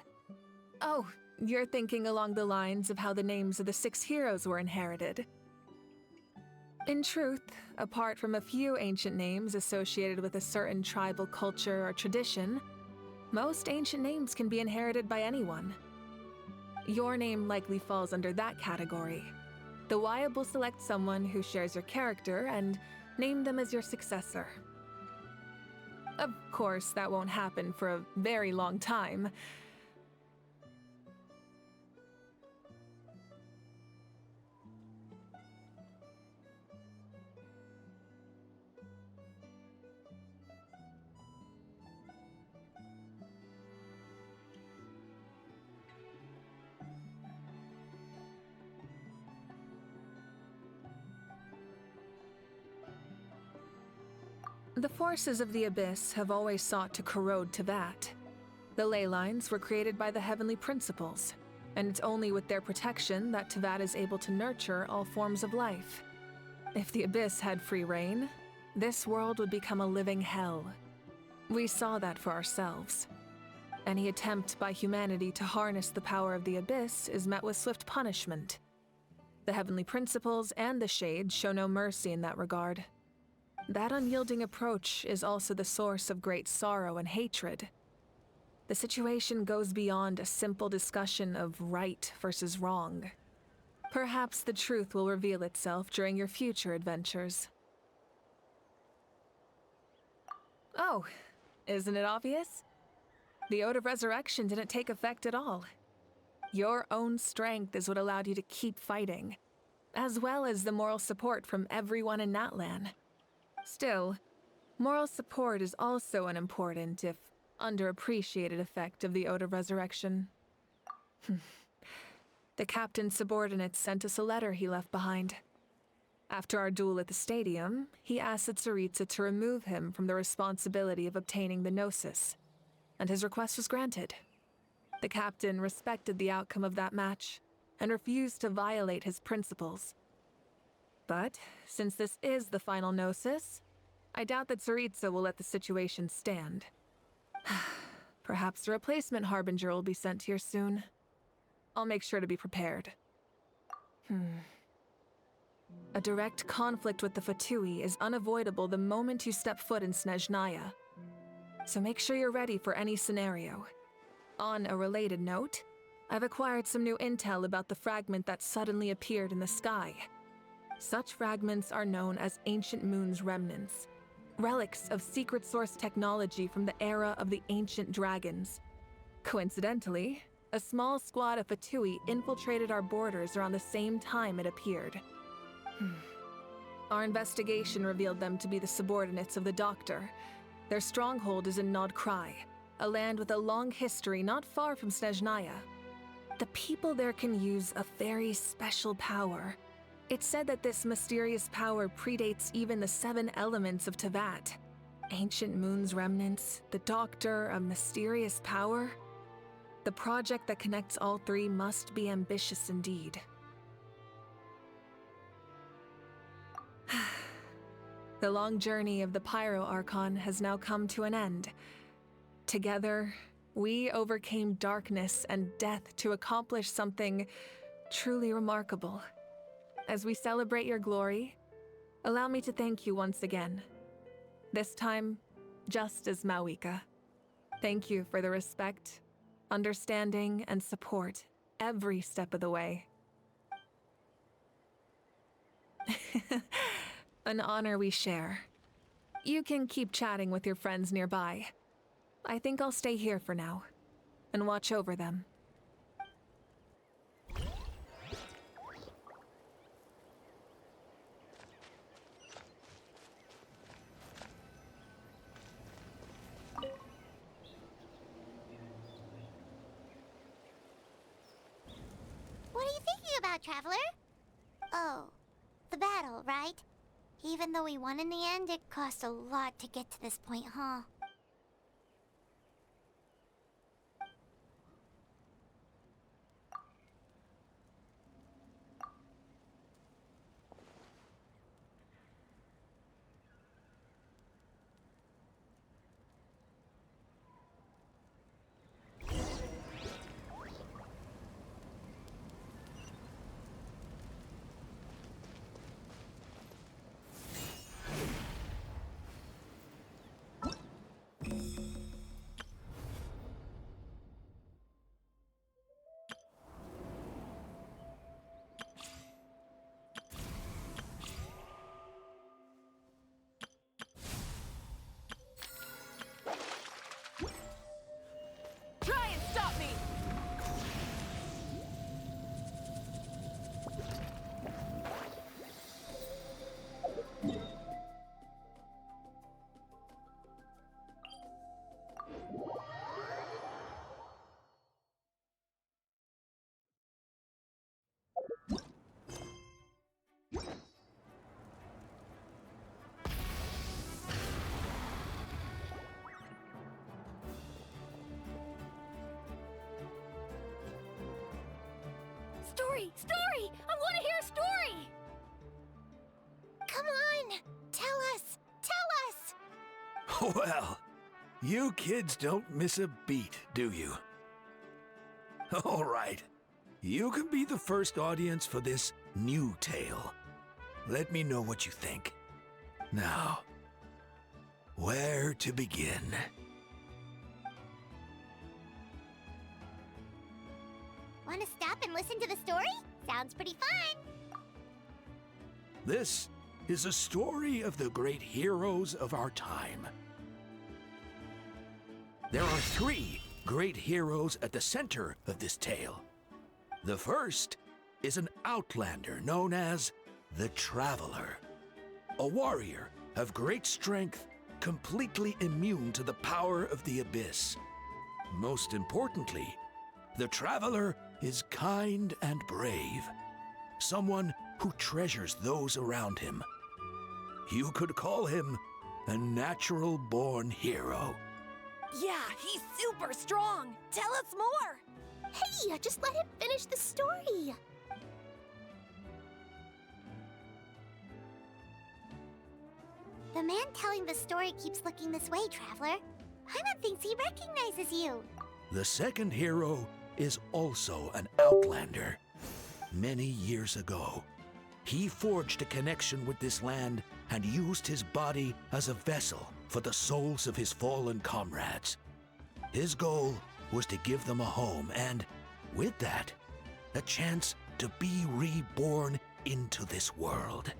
Oh, you're thinking along the lines of how the names of the 6 heroes were inherited. In truth, apart from a few ancient names associated with a certain tribal culture or tradition, most ancient names can be inherited by anyone. Your name likely falls under that category. The Wyab will select someone who shares your character and name them as your successor. Of course, that won't happen for a very long time. The forces of the Abyss have always sought to corrode Teyvat. The ley lines were created by the Heavenly Principles, and it's only with their protection that Teyvat is able to nurture all forms of life. If the Abyss had free reign, this world would become a living hell. We saw that for ourselves. Any attempt by humanity to harness the power of the Abyss is met with swift punishment. The Heavenly Principles and the Shades show no mercy in that regard. That unyielding approach is also the source of great sorrow and hatred. The situation goes beyond a simple discussion of right versus wrong. Perhaps the truth will reveal itself during your future adventures. Oh, isn't it obvious? The Ode of Resurrection didn't take effect at all. Your own strength is what allowed you to keep fighting, as well as the moral support from everyone in Natlan. Still, moral support is also unimportant if underappreciated effect of the Ode of Resurrection. The captain's subordinates sent us a letter he left behind. After our duel at the stadium, he asked Tsaritsa to remove him from the responsibility of obtaining the Gnosis, and his request was granted. The captain respected the outcome of that match and refused to violate his principles. But since this is the final Gnosis, I doubt that Tsaritsa will let the situation stand. Perhaps a replacement Harbinger will be sent here soon. I'll make sure to be prepared. A direct conflict with the Fatui is unavoidable the moment you step foot in Snezhnaya. So make sure you're ready for any scenario. On a related note, I've acquired some new intel about the fragment that suddenly appeared in the sky. Such fragments are known as Ancient Moon's remnants, relics of secret source technology from the era of the ancient dragons. Coincidentally, a small squad of Fatui infiltrated our borders around the same time it appeared. Our investigation revealed them to be the subordinates of the Doctor. Their stronghold is in Nod Krai, a land with a long history not far from Snezhnaya. The people there can use a very special power. It's said that this mysterious power predates even the 7 elements of Teyvat. Ancient Moon's remnants, the Doctor, a mysterious power. The project that connects all three must be ambitious indeed. The long journey of the Pyro Archon has now come to an end. Together, we overcame darkness and death to accomplish something truly remarkable. As we celebrate your glory, allow me to thank you once again. This time, just as Mavuika. Thank you for the respect, understanding, and support every step of the way. An honor we share. You can keep chatting with your friends nearby. I think I'll stay here for now and watch over them. What are you thinking about, Traveler? Oh, the battle, right? Even though we won in the end, it cost a lot to get to this point, huh? Try and stop me! Story! I want to hear a story! Come on! Tell us! Tell us! Well, you kids don't miss a beat, do you? All right. You can be the first audience for this new tale. Let me know what you think. Now, where to begin? Want to stop and listen to the story? Sounds pretty fun! This is a story of the great heroes of our time. There are 3 great heroes at the center of this tale. The first is an outlander known as the Traveler, a warrior of great strength, completely immune to the power of the Abyss. Most importantly, the Traveler is kind and brave. Someone who treasures those around him. You could call him a natural-born hero. Yeah, he's super strong. Tell us more. Hey, just let him finish the story. The man telling the story keeps looking this way, Traveler. Paimon thinks he recognizes you. The second hero is also an Outlander. Many years ago, he forged a connection with this land and used his body as a vessel for the souls of his fallen comrades. His goal was to give them a home and, with that, a chance to be reborn into this world.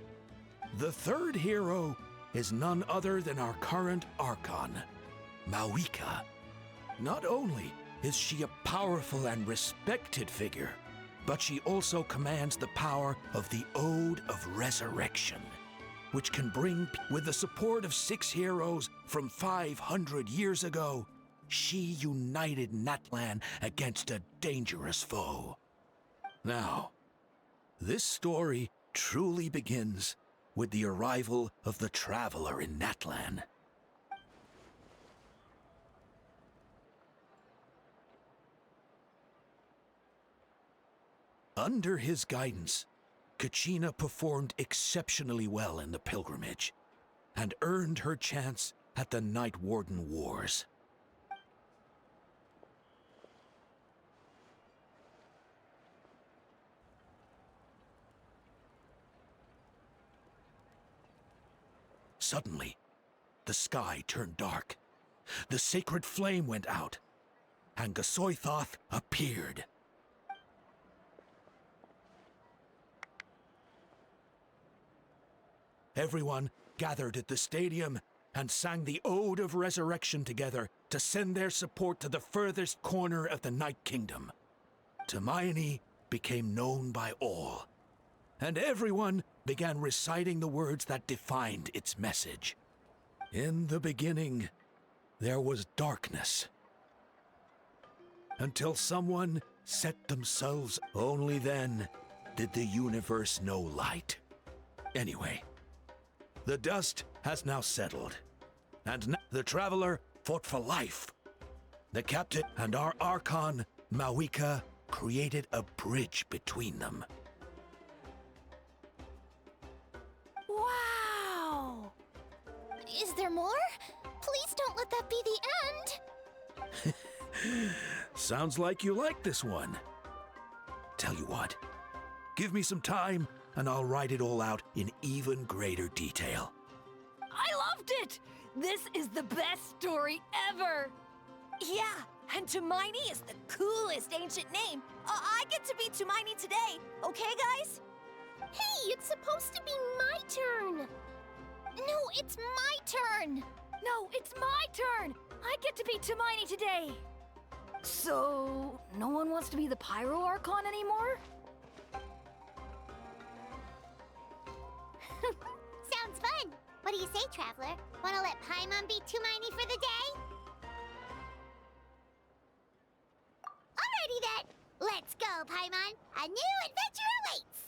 The third hero is none other than our current Archon, Mavuika. Not only is she a powerful and respected figure, but she also commands the power of the Ode of Resurrection, which can bring, with the support of 6 heroes from 500 years ago, she united Natlan against a dangerous foe. Now, this story truly begins with the arrival of the Traveler in Natlan. Under his guidance, Kachina performed exceptionally well in the pilgrimage and earned her chance at the Night Warden Wars. Suddenly, the sky turned dark. The sacred flame went out, and Gasoithoth appeared. Everyone gathered at the stadium and sang the Ode of Resurrection together to send their support to the furthest corner of the Night Kingdom. Hermione became known by all, and everyone began reciting the words that defined its message. In the beginning, there was darkness, until someone set themselves. Only then did the universe know light. Anyway, the dust has now settled, and now the Traveler fought for life. The Captain and our Archon, Mavuika, created a bridge between them. Wow! Is there more? Please don't let that be the end. Sounds like you like this one. Tell you what, give me some time and I'll write it all out in even greater detail. I loved it! This is the best story ever! Yeah, and Hermione is the coolest ancient name. I get to be Hermione today, okay, guys? Hey, it's supposed to be my turn. No, it's my turn. No, it's my turn. I get to be Hermione today. So, no one wants to be the Pyro Archon anymore? Sounds fun. What do you say, Traveler? Wanna let Paimon be Hermione for the day? Alrighty then. Let's go, Paimon. A new adventure awaits.